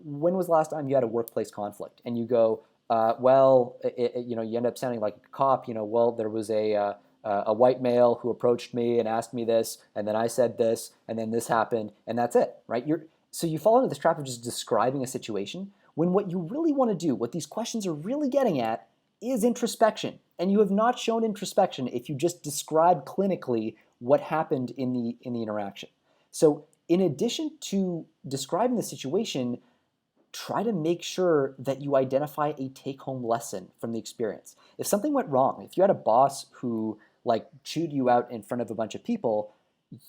when was the last time you had a workplace conflict? And you go, well, you end up sounding like a cop. Well, there was a white male who approached me and asked me this, and then I said this, and then this happened, and that's it, right? So you fall into this trap of just describing a situation when what you really want to do, what these questions are really getting at, is introspection. And you have not shown introspection if you just describe clinically what happened in the interaction. So in addition to describing the situation, try to make sure that you identify a take-home lesson from the experience. If something went wrong, if you had a boss who like chewed you out in front of a bunch of people,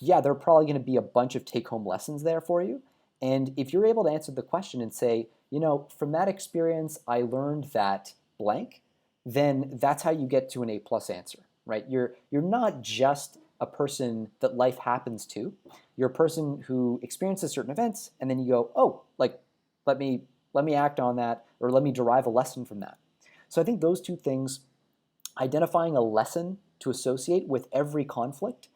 yeah, there are probably going to be a bunch of take-home lessons there for you. And if you're able to answer the question and say, from that experience, I learned that blank, then that's how you get to an A+ answer, right? You're not just a person that life happens to. You're a person who experiences certain events, and then you go, oh, like let me act on that, or let me derive a lesson from that. So I think those two things, identifying a lesson to associate with every conflict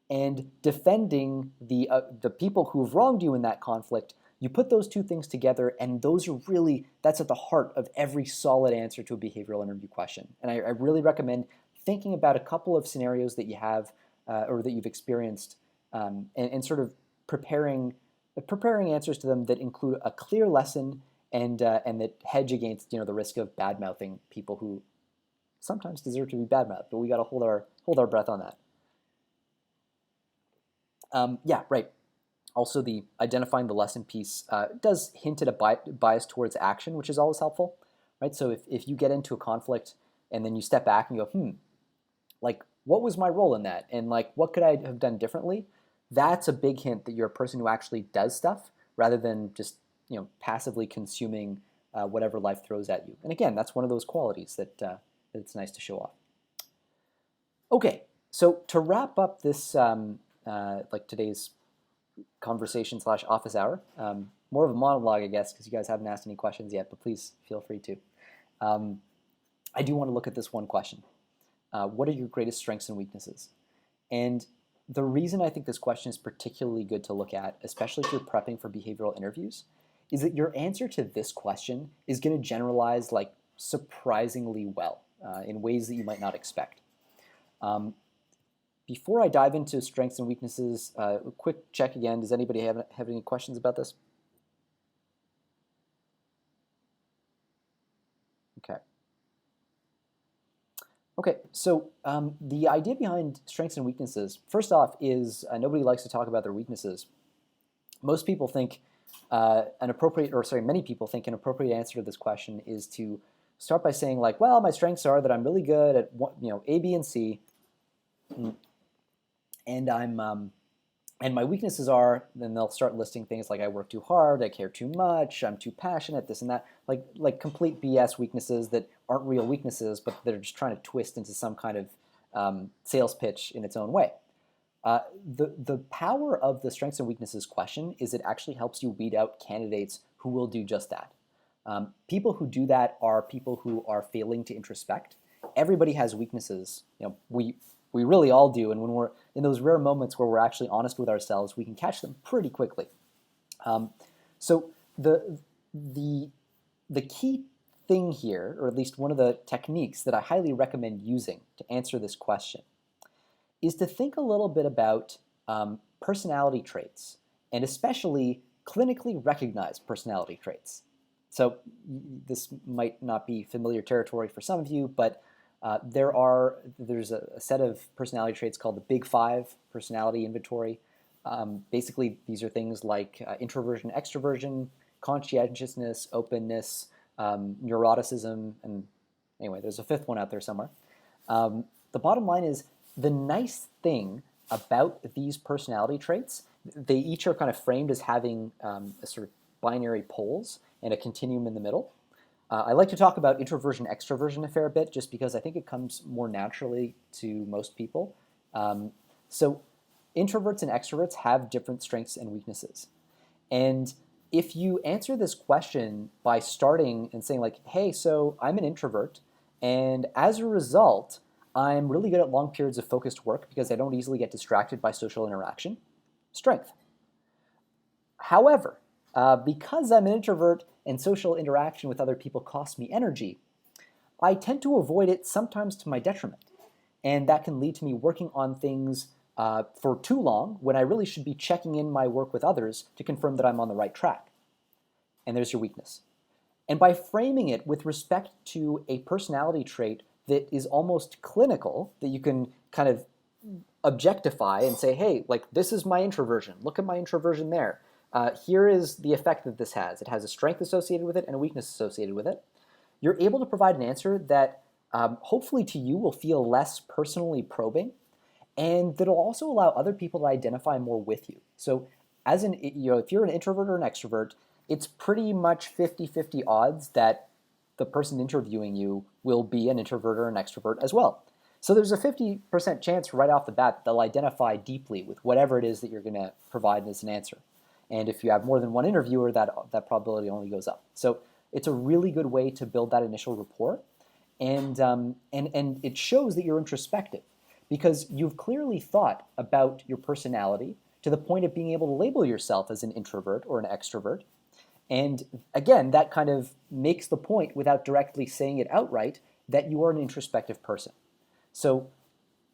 and defending the people who've wronged you in that conflict. You put those two things together, and that's at the heart of every solid answer to a behavioral interview question. And I really recommend thinking about a couple of scenarios that you have or that you've experienced, and sort of preparing answers to them that include a clear lesson and that hedge against the risk of bad mouthing people who sometimes deserve to be bad mouthed, but we got to hold our breath on that. Yeah, right. Also, the identifying the lesson piece does hint at a bias towards action, which is always helpful, right? So if you get into a conflict and then you step back and go, like, what was my role in that? And like, what could I have done differently? That's a big hint that you're a person who actually does stuff rather than just passively consuming whatever life throws at you. And again, that's one of those qualities that it's nice to show off. Okay, so to wrap up this like today's conversation / office hour, more of a monologue, I guess, because you guys haven't asked any questions yet, but please feel free to. I do want to look at this one question. What are your greatest strengths and weaknesses? And the reason I think this question is particularly good to look at, especially if you're prepping for behavioral interviews, is that your answer to this question is going to generalize like surprisingly well in ways that you might not expect. Before I dive into strengths and weaknesses, a quick check again. Does anybody have any questions about this? Okay. Okay, so the idea behind strengths and weaknesses, first off, is nobody likes to talk about their weaknesses. Most people think many people think an appropriate answer to this question is to start by saying like, well, my strengths are that I'm really good at A, B, and C, and and my weaknesses are. Then they'll start listing things like I work too hard, I care too much, I'm too passionate, this and that, like complete BS weaknesses that aren't real weaknesses, but that are just trying to twist into some kind of sales pitch in its own way. The power of the strengths and weaknesses question is it actually helps you weed out candidates who will do just that. People who do that are people who are failing to introspect. Everybody has weaknesses. We really all do, and when we're in those rare moments where we're actually honest with ourselves, we can catch them pretty quickly. So the key thing here, or at least one of the techniques that I highly recommend using to answer this question, is to think a little bit about personality traits, and especially clinically recognized personality traits. So this might not be familiar territory for some of you, but there's a set of personality traits called the Big Five personality inventory. Basically, these are things like introversion, extroversion, conscientiousness, openness, neuroticism, and anyway, there's a fifth one out there somewhere. The bottom line is the nice thing about these personality traits, they each are kind of framed as having a sort of binary poles and a continuum in the middle. I like to talk about introversion, extroversion a fair bit just because I think it comes more naturally to most people. So introverts and extroverts have different strengths and weaknesses. And if you answer this question by starting and saying like, hey, so I'm an introvert, and as a result, I'm really good at long periods of focused work because I don't easily get distracted by social interaction. Strength. However, because I'm an introvert and social interaction with other people costs me energy, I tend to avoid it sometimes to my detriment. And that can lead to me working on things for too long when I really should be checking in my work with others to confirm that I'm on the right track. And there's your weakness. And by framing it with respect to a personality trait that is almost clinical, that you can kind of objectify and say, hey, like this is my introversion. Look at my introversion there. Here is the effect that this has. It has a strength associated with it and a weakness associated with it. You're able to provide an answer that hopefully to you will feel less personally probing, and that'll also allow other people to identify more with you. So as if you're an introvert or an extrovert, it's pretty much 50-50 odds that the person interviewing you will be an introvert or an extrovert as well. So there's a 50% chance right off the bat that they'll identify deeply with whatever it is that you're going to provide as an answer. And if you have more than one interviewer, that probability only goes up. So it's a really good way to build that initial rapport, and it shows that you're introspective. because you've clearly thought about your personality to the point of being able to label yourself as an introvert or an extrovert. And again, that kind of makes the point without directly saying it outright that you are an introspective person. So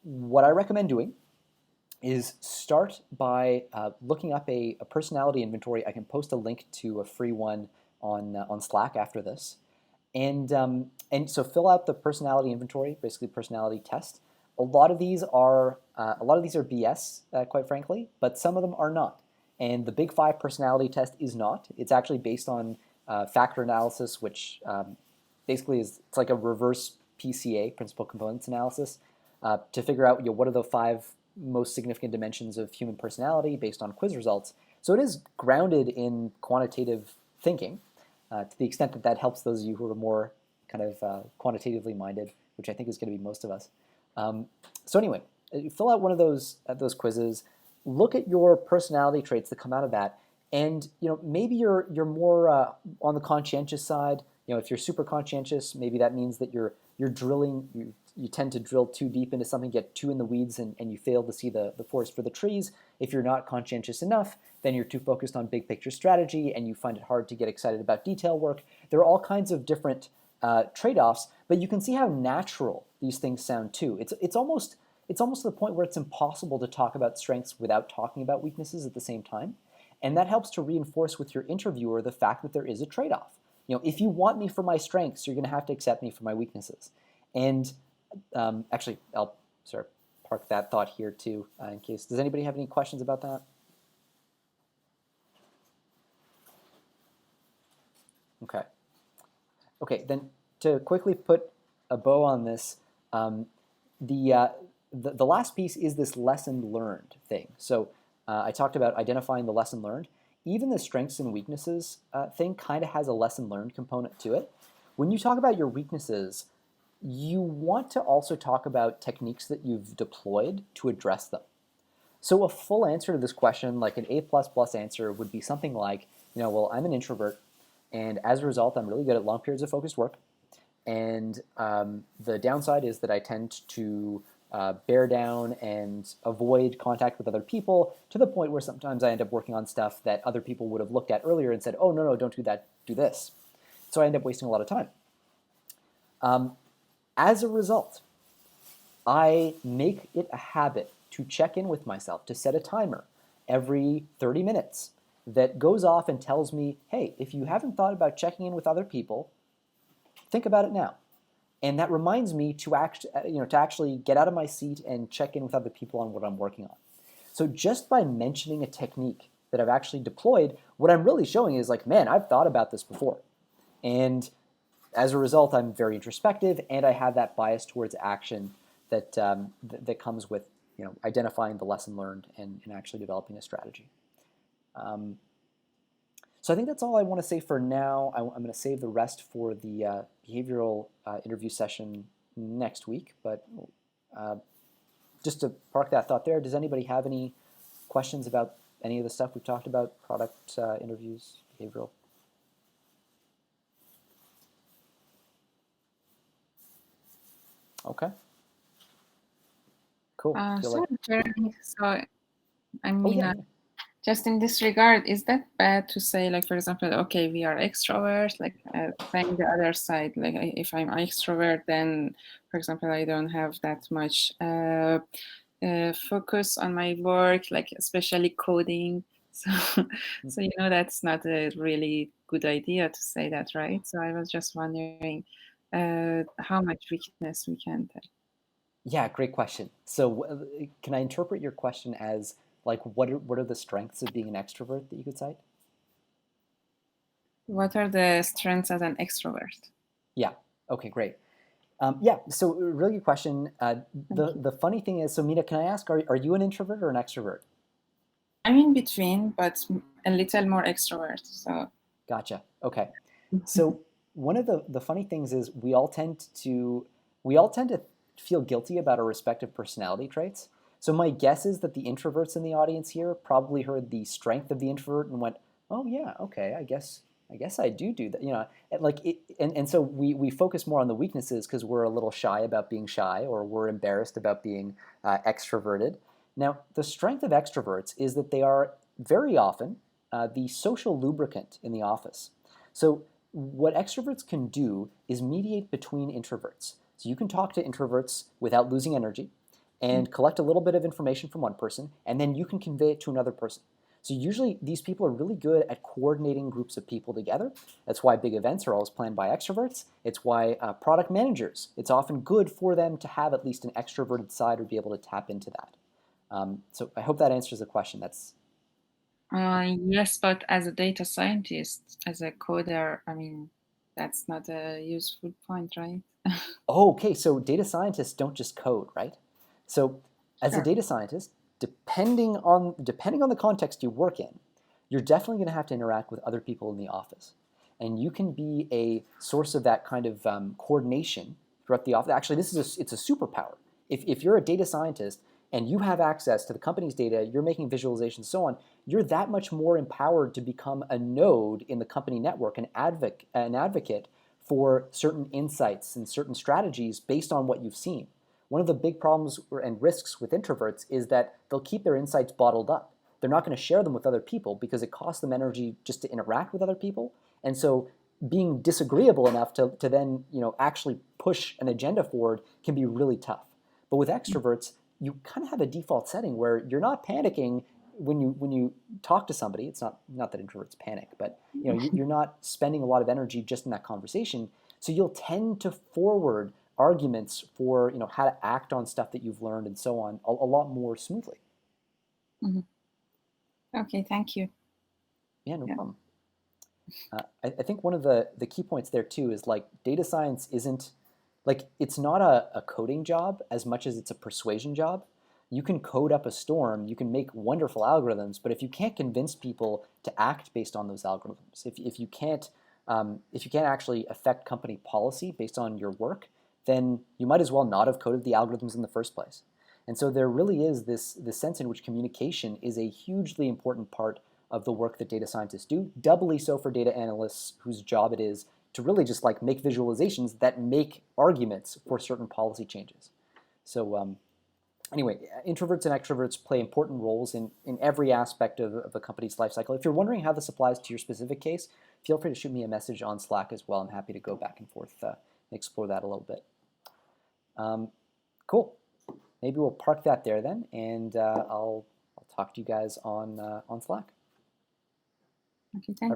what I recommend doing is start by looking up a personality inventory. I can post a link to a free one on Slack after this. And so fill out the personality inventory, basically personality test. A lot of these are BS, quite frankly, but some of them are not. And the Big Five personality test is not. It's actually based on factor analysis, which basically it's like a reverse PCA, principal components analysis, to figure out what are the 5 most significant dimensions of human personality based on quiz results. So it is grounded in quantitative thinking, to the extent that that helps those of you who are more kind of quantitatively minded, which I think is going to be most of us. So anyway, fill out one of those quizzes. Look at your personality traits that come out of that, and maybe you're more on the conscientious side. If you're super conscientious, maybe that means that you're drilling. You tend to drill too deep into something, get too in the weeds, and you fail to see the forest for the trees. If you're not conscientious enough, then you're too focused on big picture strategy, and you find it hard to get excited about detail work. There are all kinds of different trade-offs, but you can see how natural these things sound too. It's almost to the point where it's impossible to talk about strengths without talking about weaknesses at the same time, and that helps to reinforce with your interviewer the fact that there is a trade-off. If you want me for my strengths, you're going to have to accept me for my weaknesses. And actually, I'll sort of park that thought here too, in case. Does anybody have any questions about that? Okay. Okay, then to quickly put a bow on this, the last piece is this lesson learned thing. So I talked about identifying the lesson learned. Even the strengths and weaknesses thing kind of has a lesson learned component to it. When you talk about your weaknesses, you want to also talk about techniques that you've deployed to address them. So a full answer to this question, like an A++ answer, would be something like, well, I'm an introvert, and as a result, I'm really good at long periods of focused work. And the downside is that I tend to bear down and avoid contact with other people to the point where sometimes I end up working on stuff that other people would have looked at earlier and said, oh, no, don't do that, do this. So I end up wasting a lot of time. As a result, I make it a habit to check in with myself, to set a timer every 30 minutes that goes off and tells me, hey, if you haven't thought about checking in with other people, think about it now. And that reminds me to actually get out of my seat and check in with other people on what I'm working on. So just by mentioning a technique that I've actually deployed, what I'm really showing is like, man, I've thought about this before. And as a result, I'm very introspective, and I have that bias towards action that that comes with identifying the lesson learned and actually developing a strategy. So I think that's all I want to say for now. I'm going to save the rest for the behavioral interview session next week. But just to park that thought there, does anybody have any questions about any of the stuff we've talked about, product interviews, behavioral? Okay. Cool. Jeremy, so I mean, Oh, yeah. just in this regard, is that bad to say, like, for example, okay, we are extroverts, like playing the other side, like if I'm extrovert, then, for example, I don't have that much focus on my work, like especially coding. So, that's not a really good idea to say that, right? So I was just wondering how much weakness we can take. Yeah, great question. So can I interpret your question as like what are the strengths of being an extrovert that you could cite? What are the strengths as an extrovert? Yeah. Okay, great. Yeah, so really good question. The funny thing is, so Mina, can I ask, are you an introvert or an extrovert? I'm in between, but a little more extrovert. So Gotcha. Okay. So one of the funny things is we all tend to feel guilty about our respective personality traits. So my guess is that the introverts in the audience here probably heard the strength of the introvert and went, oh yeah, okay, I guess I guess I do that. Like and so we focus more on the weaknesses because we're a little shy about being shy, or we're embarrassed about being extroverted. Now, the strength of extroverts is that they are very often the social lubricant in the office. So what extroverts can do is mediate between introverts. So you can talk to introverts without losing energy and collect a little bit of information from one person, and then you can convey it to another person. So usually these people are really good at coordinating groups of people together. That's why big events are always planned by extroverts. It's why product managers, it's often good for them to have at least an extroverted side or be able to tap into that. So I hope that answers the question. That's Yes, but as a data scientist, as a coder, I mean, that's not a useful point, right? Oh, okay. So data scientists don't just code, right? So as a Sure. data scientist, depending on the context you work in, you're definitely going to have to interact with other people in the office, and you can be a source of that kind of coordination throughout the office. Actually, it's a superpower. If you're a data scientist and you have access to the company's data, you're making visualizations, so on, you're that much more empowered to become a node in the company network, an advocate for certain insights and certain strategies based on what you've seen. One of the big problems and risks with introverts is that they'll keep their insights bottled up. They're not going to share them with other people because it costs them energy just to interact with other people. And so being disagreeable enough to then actually push an agenda forward can be really tough. But with extroverts, you kind of have a default setting where you're not panicking when you talk to somebody. It's not that introverts panic, but you're not spending a lot of energy just in that conversation. So you'll tend to forward arguments for how to act on stuff that you've learned and so on a lot more smoothly. Mhm. Okay, thank you. Yeah, no Yeah. problem. I think one of the key points there too is like data science isn't like it's not a coding job as much as it's a persuasion job. You can code up a storm, you can make wonderful algorithms, but if you can't convince people to act based on those algorithms, if you can't actually affect company policy based on your work, then you might as well not have coded the algorithms in the first place. And so there really is this sense in which communication is a hugely important part of the work that data scientists do, doubly so for data analysts whose job it is to really just like make visualizations that make arguments for certain policy changes. So anyway, introverts and extroverts play important roles in every aspect of a company's life cycle. If you're wondering how this applies to your specific case, feel free to shoot me a message on Slack as well. I'm happy to go back and forth and explore that a little bit. Cool. Maybe we'll park that there then, and I'll talk to you guys on Slack. Okay, thank